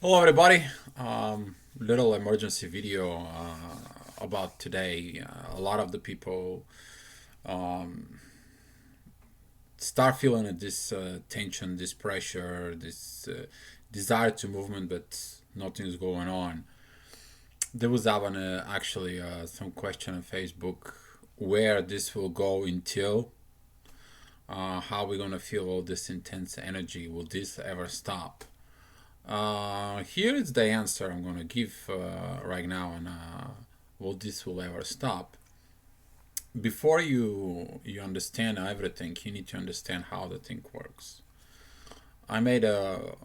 Hello, everybody. Little emergency video about today. A lot of the people start feeling this tension, this pressure, this desire to movement, but nothing is going on. There was having actually some question on Facebook where this will go until how we're gonna feel all this intense energy. Will this ever stop? Here is the answer I'm gonna give right now, and will this will ever stop? Before you understand everything, you need to understand how the thing works. I made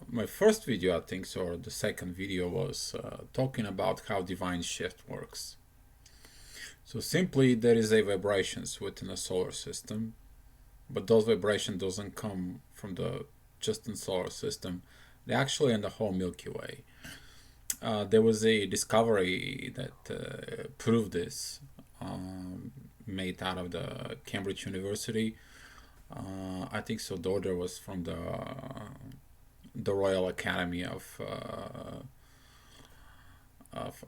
my first video, I think so, or the second video was talking about how divine shift works. So simply, there is a vibrations within a solar system, but those vibrations doesn't come from the just in solar system. They actually in the whole Milky Way. There was a discovery that proved this, made out of the Cambridge University. I think so. The order was from the Royal Academy of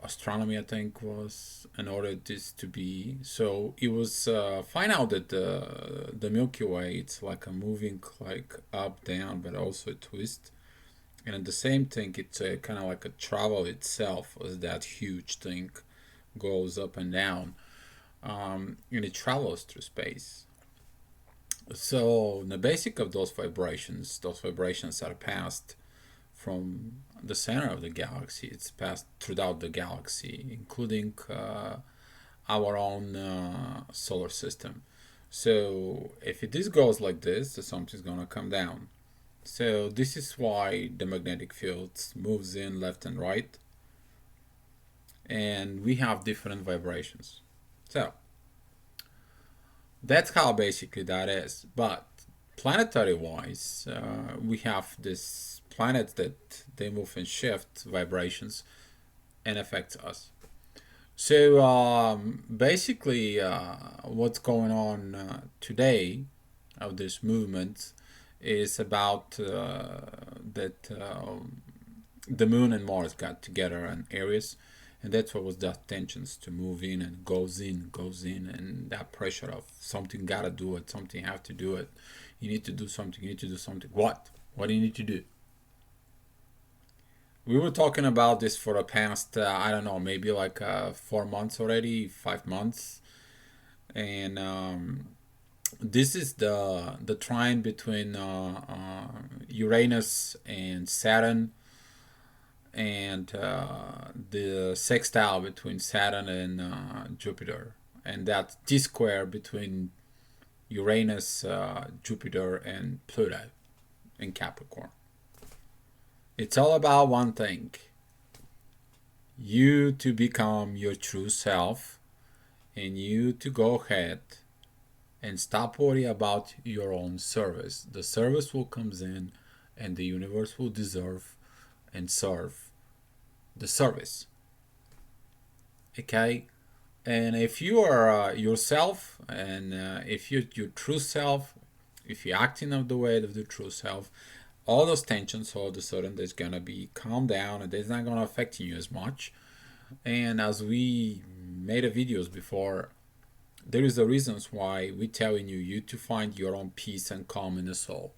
Astronomy, I think, was in order this to be. So it was find out that the Milky Way it's like a moving like up down, but also a twist. And at the same thing, it's kind of like a travel itself, as that huge thing goes up and down, and it travels through space. So the basic of those vibrations are passed from the center of the galaxy. It's passed throughout the galaxy, including our own solar system. So if this goes like this, something's gonna come down. So this is why the magnetic field moves in left and right, and we have different vibrations. So that's how basically that is. But planetary wise, we have this planets that they move and shift vibrations and affect us. So basically, what's going on today of this movement is about that the moon and Mars got together in Aries, and that's what was that tensions to move goes in, and that pressure of something gotta do it, something have to do it. You need to do something. You need to do something. What? What do you need to do? We were talking about this for the past, I don't know, maybe like 4 months already, 5 months, and this is the trine between Uranus and Saturn, and the sextile between Saturn and Jupiter, and that T square between Uranus, Jupiter, and Pluto in Capricorn. It's all about one thing: you to become your true self, and you to go ahead and stop worrying about your own service. The service will comes in, and the universe will deserve and serve the service. Okay, and if you are yourself, and if you're your true self, if you're acting of the way of the true self, all those tensions all of a sudden there's gonna be calm down, and it's not gonna affect you as much. And as we made a videos before, there is the reasons why we telling you to find your own peace and calm in the soul.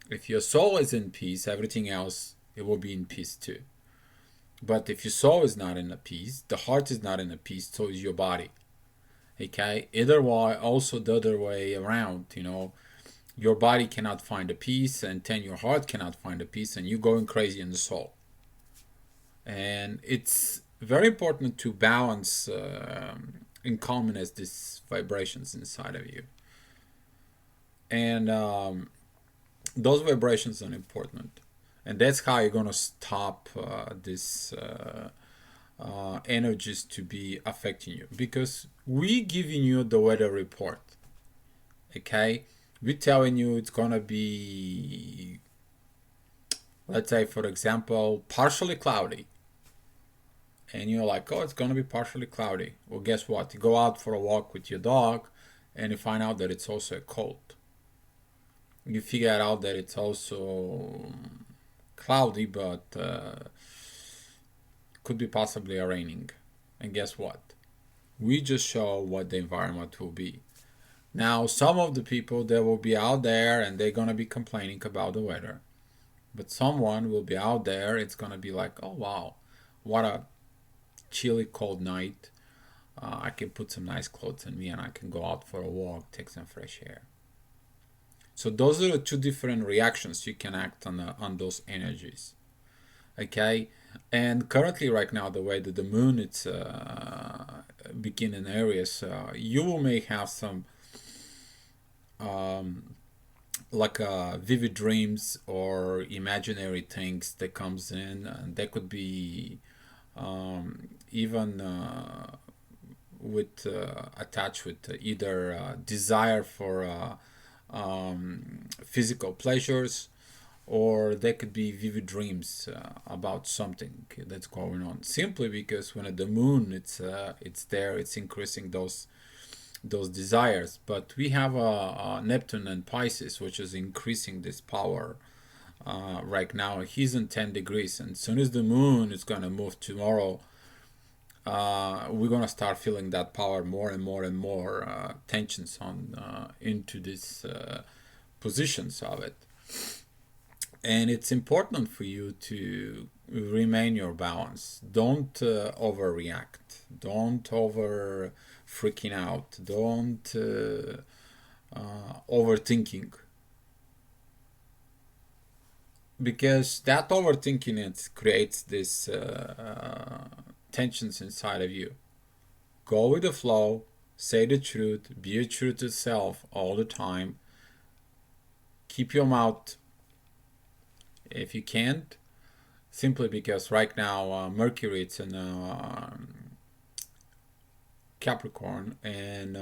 If your soul is in peace, everything else it will be in peace too. But if your soul is not in a peace, the heart is not in a peace, so is your body. Okay? Either way, also the other way around, your body cannot find a peace, and then your heart cannot find a peace, and you're going crazy in the soul. And it's very important to balance in calmness these vibrations inside of you. And those vibrations are important. And that's how you're going to stop this energies to be affecting you, because we giving you the weather report. Okay, we telling you it's gonna be, let's say for example, partially cloudy, and you're like, oh, it's gonna be partially cloudy. Well, guess what? You go out for a walk with your dog, and you find out that it's also cold. You figure out that it's also cloudy, but could be possibly raining. And guess what? We just show what the environment will be. Now, some of the people that will be out there and they're gonna be complaining about the weather, but someone will be out there. It's gonna be like, oh wow, what a chilly cold night. I can put some nice clothes on me and I can go out for a walk, take some fresh air. So those are the two different reactions you can act on those energies. Okay, and currently right now the way that the moon it's beginning areas, you may have some like vivid dreams or imaginary things that comes in, and that could be even with attached with either desire for physical pleasures, or there could be vivid dreams about something that's going on. Simply because when the moon it's there, it's increasing those desires. But we have a Neptune and Pisces, which is increasing this power. Right now, he's in 10 degrees, and as soon as the moon is gonna move tomorrow, we're gonna start feeling that power more and more and more tensions on into these positions of it. And it's important for you to remain your balance. Don't overreact. Don't over freaking out. Don't overthinking, because that overthinking it creates this tensions inside of you. Go with the flow. Say the truth. Be true to self all the time. Keep your mouth if you can't, simply because right now Mercury it's in Capricorn, and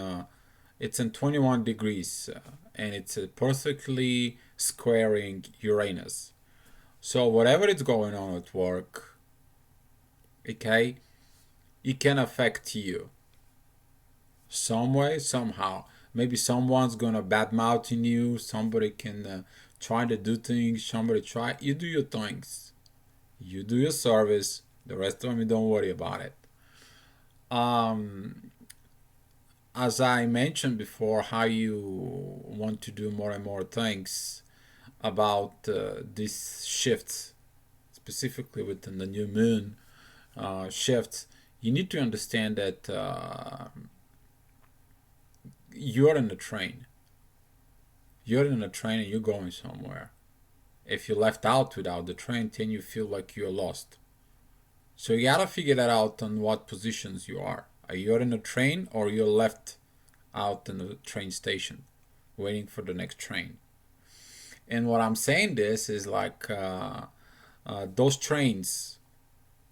it's in 21 degrees, and it's perfectly squaring Uranus. So whatever is going on at work, okay, it can affect you some way, somehow. Maybe someone's gonna badmouth in you. Somebody can try to do things. Somebody try. You do your things. You do your service. The rest of them, you don't worry about it. Um, as I mentioned before, how you want to do more and more things about these shifts, specifically within the new moon shifts, you need to understand that you're in a train. You're in a train and you're going somewhere. If you're left out without the train, then you feel like you're lost. So you gotta figure that out on what positions you are. Are you in a train or you're left out in the train station waiting for the next train? And what I'm saying this is like those trains,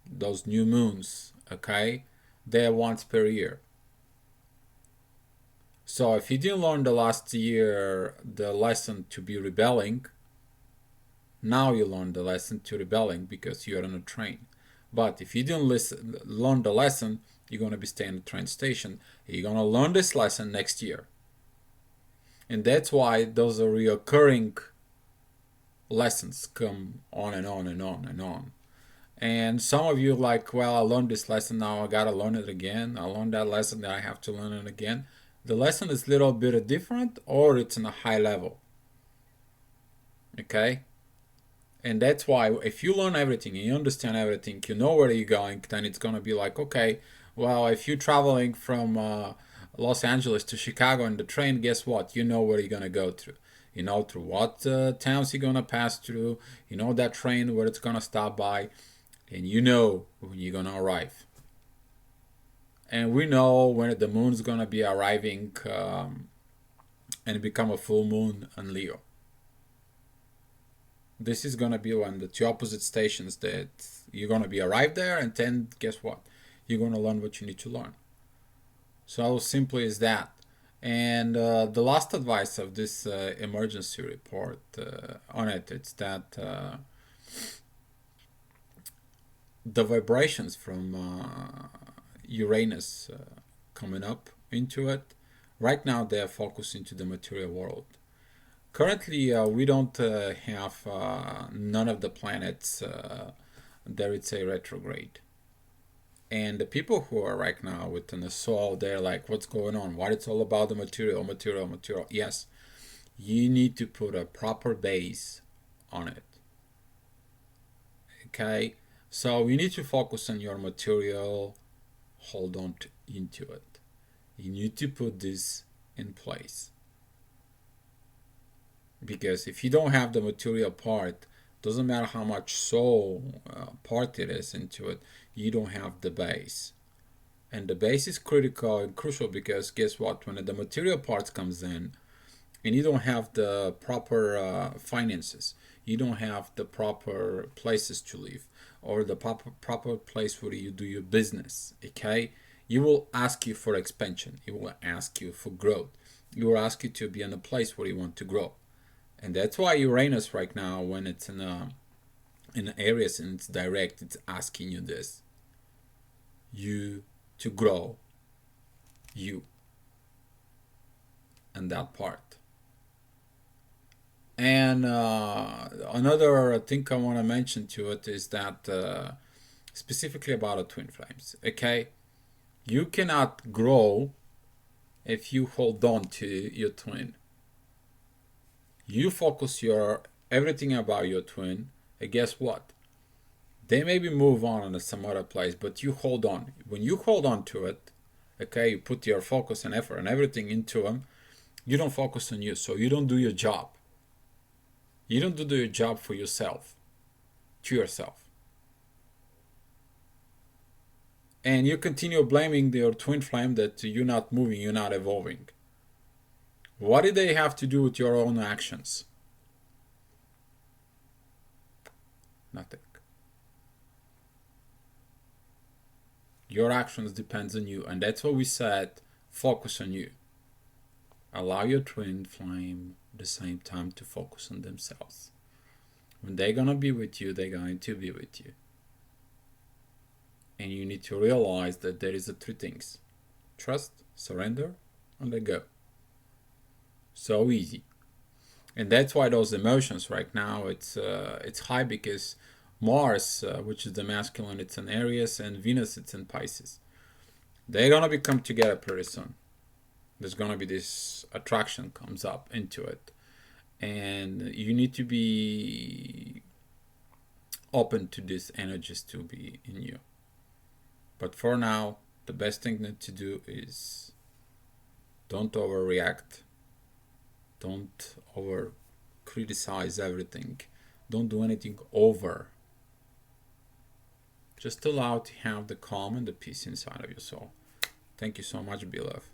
those new moons, okay, they're once per year. So if you didn't learn the last year the lesson to be rebelling, now you learn the lesson to rebelling because you're on a train. But if you didn't learn the lesson, you're going to be staying at the train station. You're going to learn this lesson next year. And that's why those are reoccurring lessons come on and on and on and on. And some of you are like, well, I learned this lesson, now I gotta learn it again. I learned that lesson, that I have to learn it again. The lesson is a little bit different, or it's in a high level. Okay? And that's why if you learn everything and you understand everything, you know where you're going, then it's gonna be like, okay, well, if you're traveling from Los Angeles to Chicago in the train, guess what? You know where you're gonna go through. You know through what towns you're gonna pass through. You know that train where it's gonna stop by, and you know when you're gonna arrive. And we know when the moon's gonna be arriving and become a full moon in Leo. This is gonna be when the two opposite stations that you're gonna be arrived there, and then guess what? You're gonna learn what you need to learn. So simply is that. And the last advice of this emergency report on it, it's that the vibrations from Uranus coming up into it, right now they are focused into the material world. Currently, we don't have none of the planets there. It's a retrograde. And the people who are right now within the soul, they're like, what's going on? What it's all about the material, material, material. Yes, you need to put a proper base on it. Okay? So you need to focus on your material, hold on into it. You need to put this in place. Because if you don't have the material part, doesn't matter how much soul part it is into it, you don't have the base. And the base is critical and crucial because guess what? When the material parts comes in and you don't have the proper finances, you don't have the proper places to live or the proper place where you do your business, okay? You will ask you for expansion. It will ask you for growth. It will ask you to be in a place where you want to grow. And that's why Uranus right now, when it's in Aries and it's direct, it's asking you this. You to grow you and that part. And another thing I want to mention to it is that specifically about the twin flames. Okay, you cannot grow if you hold on to your twin. You focus your everything about your twin, and guess what? They maybe move on to some other place, but you hold on. When you hold on to it, okay, you put your focus and effort and everything into them, you don't focus on you, so you don't do your job. You don't do your job for yourself, to yourself. And you continue blaming your twin flame that you're not moving, you're not evolving. What did they have to do with your own actions? Nothing. Your actions depends on you, and that's what we said, focus on you. Allow your twin flame at the same time to focus on themselves. When they're gonna be with you, they're going to be with you. And you need to realize that there is the three things: trust, surrender, and let go. So easy. And that's why those emotions right now, it's high because Mars, which is the masculine, it's in Aries, and Venus, it's in Pisces. They're gonna be come together pretty soon. There's gonna be this attraction comes up into it, and you need to be open to these energies to be in you. But for now, the best thing to do is don't overreact. Don't over criticize everything. Don't do anything over. Just allow to have the calm and the peace inside of your soul. Thank you so much, beloved.